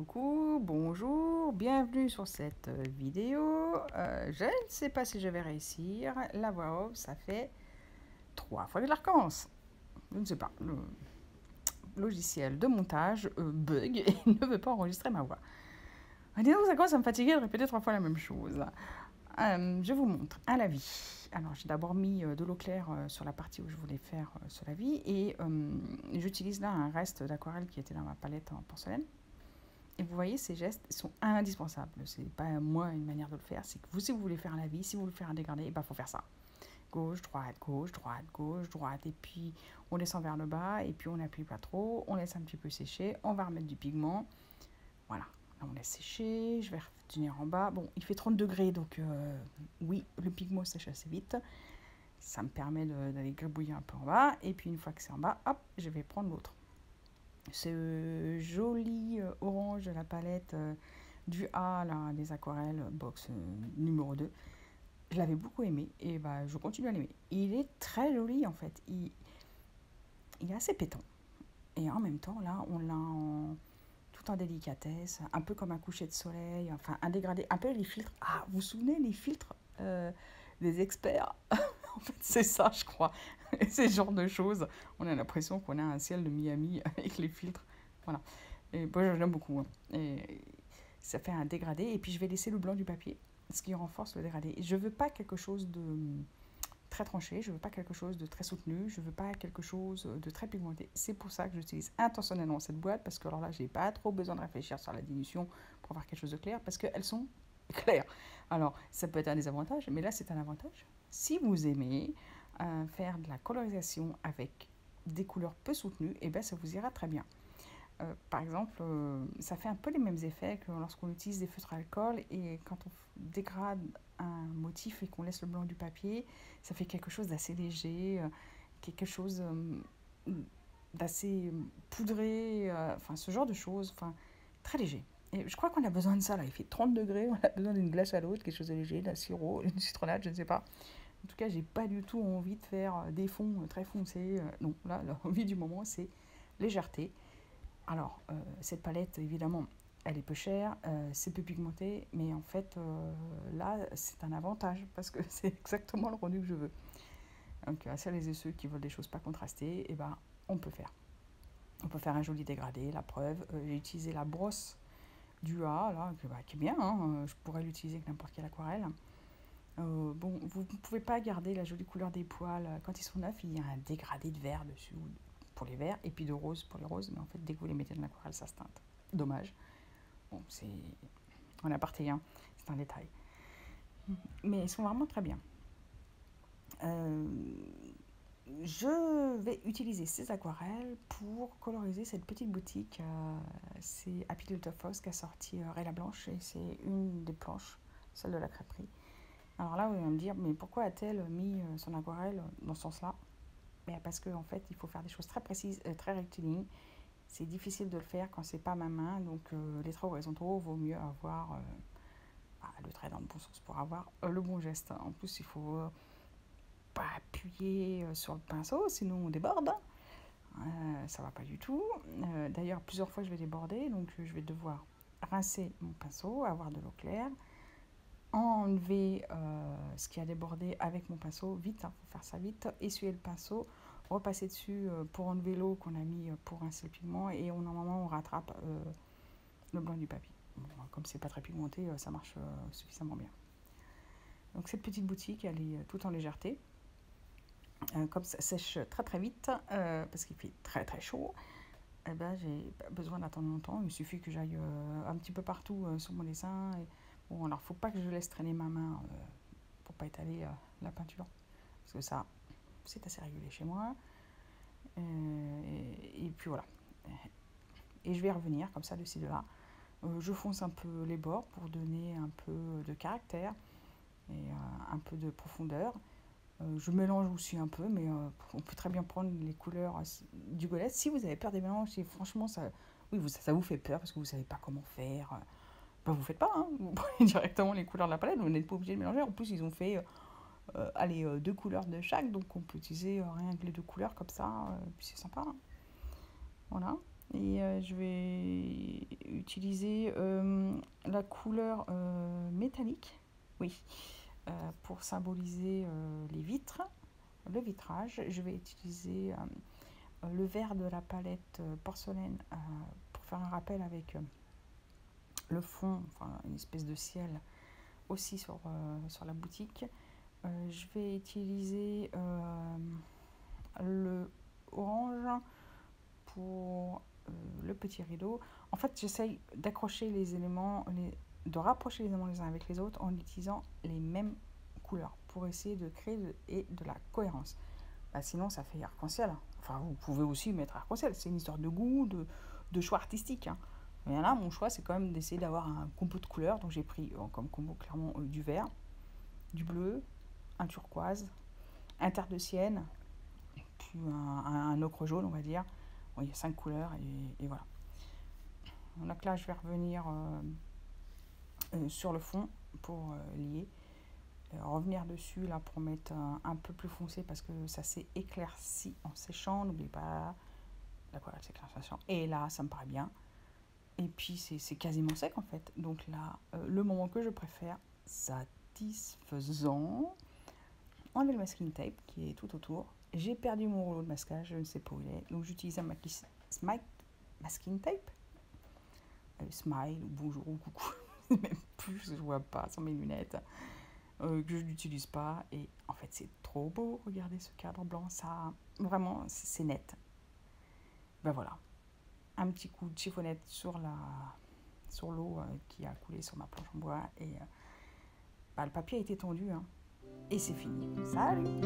Coucou, bonjour, bienvenue sur cette vidéo. Je ne sais pas si je vais réussir. La voix off, ça fait 3 fois que je la recommence. Je ne sais pas. Le logiciel de montage bug et ne veut pas enregistrer ma voix. Disons, ça commence à me fatiguer de répéter 3 fois la même chose. Je vous montre un lavis. Alors, j'ai d'abord mis de l'eau claire sur la partie où je voulais faire ce lavis et j'utilise là un reste d'aquarelle qui était dans ma palette en porcelaine. Et vous voyez, ces gestes sont indispensables. C'est pas moi une manière de le faire, c'est que vous, si vous voulez faire un lavis, si vous voulez faire un dégradé, il faut faire ça. Gauche, droite, gauche, droite, gauche, droite. Et puis, on descend vers le bas, et puis on n'appuie pas trop, on laisse un petit peu sécher, on va remettre du pigment. Voilà, là on laisse sécher, je vais revenir en bas. Bon, il fait 30 degrés, donc oui, le pigment sèche assez vite. Ça me permet d'aller gribouiller un peu en bas, et puis une fois que c'est en bas, hop, je vais prendre l'autre. Ce joli orange de la palette du A, là, des aquarelles, box numéro 2. Je l'avais beaucoup aimé et bah, je continue à l'aimer. Il est très joli en fait. Il est assez pétant. Et en même temps, là, on l'a tout en délicatesse, un peu comme un coucher de soleil, enfin un dégradé, un peu les filtres. Ah, vous vous souvenez les filtres des experts? En fait, c'est ça, je crois. Ces genres de choses. On a l'impression qu'on a un ciel de Miami avec les filtres. Voilà. Et moi, j'aime beaucoup. Hein. Et ça fait un dégradé. Et puis, je vais laisser le blanc du papier, ce qui renforce le dégradé. Je veux pas quelque chose de très tranché. Je veux pas quelque chose de très soutenu. Je veux pas quelque chose de très pigmenté. C'est pour ça que j'utilise intentionnellement cette boîte. Parce que alors là, j'ai pas trop besoin de réfléchir sur la dilution pour avoir quelque chose de clair. Parce qu'elles sont claires. Alors, ça peut être un désavantage. Mais là, c'est un avantage. Si vous aimez faire de la colorisation avec des couleurs peu soutenues, et ben ça vous ira très bien. Par exemple, ça fait un peu les mêmes effets que lorsqu'on utilise des feutres à alcool et quand on dégrade un motif et qu'on laisse le blanc du papier, ça fait quelque chose d'assez léger, quelque chose d'assez poudré, enfin ce genre de choses, enfin très léger. Et je crois qu'on a besoin de ça là, il fait 30 degrés, on a besoin d'une glace à l'autre, quelque chose de léger, d'un sirop, une citronnade, je ne sais pas. En tout cas, j'ai pas du tout envie de faire des fonds très foncés. Non, là, l'envie du moment, c'est légèreté. Alors, cette palette, évidemment, elle est peu chère, c'est peu pigmenté, mais en fait, là, c'est un avantage parce que c'est exactement le rendu que je veux. Donc, à celles et ceux qui veulent des choses pas contrastées, eh ben, on peut faire. On peut faire un joli dégradé, la preuve. J'ai utilisé la brosse du A, là, qui est bien, hein, je pourrais l'utiliser avec n'importe quelle aquarelle. Bon, vous ne pouvez pas garder la jolie couleur des poils. Quand ils sont neufs, il y a un dégradé de vert dessus pour les verts et puis de rose pour les roses. Mais en fait, dès que vous les mettez dans l'aquarelle, ça se teinte. Dommage. Bon, c'est en aparté, hein. C'est un détail. Mais ils sont vraiment très bien. Je vais utiliser ces aquarelles pour coloriser cette petite boutique. C'est Happy Little Fox qui a sorti Ray la Blanche et c'est une des planches, celle de la crêperie. Alors là, vous allez me dire, mais pourquoi a-t-elle mis son aquarelle dans ce sens-là? Parce qu'en fait, il faut faire des choses très précises, très rectilignes. C'est difficile de le faire quand c'est pas ma main, donc les traits horizontaux, vaut mieux avoir le trait dans le bon sens pour avoir le bon geste. En plus, il faut pas appuyer sur le pinceau, sinon on déborde. Ça va pas du tout. D'ailleurs, plusieurs fois, je vais déborder, donc je vais devoir rincer mon pinceau, avoir de l'eau claire, enlever ce qui a débordé avec mon pinceau, vite, faut faire ça vite, essuyer le pinceau, repasser dessus pour enlever l'eau qu'on a mis pour rincer le pigment et normalement on rattrape le blanc du papier. Bon, comme c'est pas très pigmenté, ça marche suffisamment bien. Donc cette petite boutique, elle est toute en légèreté. Comme ça sèche très très vite, parce qu'il fait très très chaud, eh ben, j'ai pas besoin d'attendre longtemps. Il me suffit que j'aille un petit peu partout sur mon dessin. Et, bon, alors faut pas que je laisse traîner ma main pour pas étaler la peinture, parce que ça, c'est assez régulier chez moi. Et puis voilà. Et je vais revenir comme ça de ci de là. Je fonce un peu les bords pour donner un peu de caractère et un peu de profondeur. Je mélange aussi un peu, mais on peut très bien prendre les couleurs du golet. Si vous avez peur des mélanges, et franchement, ça vous fait peur parce que vous ne savez pas comment faire, vous ne faites pas, hein. Vous prenez directement les couleurs de la palette, vous n'êtes pas obligé de mélanger. En plus, ils ont fait deux couleurs de chaque, donc on peut utiliser rien que les deux couleurs comme ça, puis c'est sympa. Hein. Voilà. Et je vais utiliser la couleur métallique, oui, pour symboliser les vitres, le vitrage. Je vais utiliser le vert de la palette porcelaine pour faire un rappel avec le fond, enfin une espèce de ciel aussi sur la boutique. Je vais utiliser le orange pour le petit rideau. En fait, j'essaye d'accrocher les éléments, de rapprocher les éléments les uns avec les autres en utilisant les mêmes couleurs pour essayer de créer de la cohérence. Bah, sinon, ça fait arc-en-ciel. Enfin, vous pouvez aussi mettre arc-en-ciel. C'est une histoire de goût, de choix artistique. Hein. Mais là, mon choix, c'est quand même d'essayer d'avoir un combo de couleurs. Donc, j'ai pris comme combo clairement du vert, du bleu, un turquoise, un terre de sienne, puis un ocre jaune, on va dire. Bon, il y a 5 couleurs et voilà. Donc là, je vais revenir sur le fond pour lier. Revenir dessus là pour mettre un peu plus foncé parce que ça s'est éclairci en séchant. N'oubliez pas, l'aquarelle s'éclaircit en séchant. Et là, ça me paraît bien. Et puis, c'est quasiment sec en fait. Donc là, le moment que je préfère, satisfaisant. Enlever le masking tape qui est tout autour. J'ai perdu mon rouleau de masquage, je ne sais pas où il est. Donc j'utilise un masking tape. Smile, ou bonjour, ou coucou. Même plus, je vois pas sans mes lunettes. Que je n'utilise pas. Et en fait, c'est trop beau. Regardez ce cadre blanc. Ça, vraiment, c'est net. Ben voilà. Un petit coup de chiffonnette sur l'eau qui a coulé sur ma planche en bois. Et le papier a été tendu. Hein. Et c'est fini. Salut!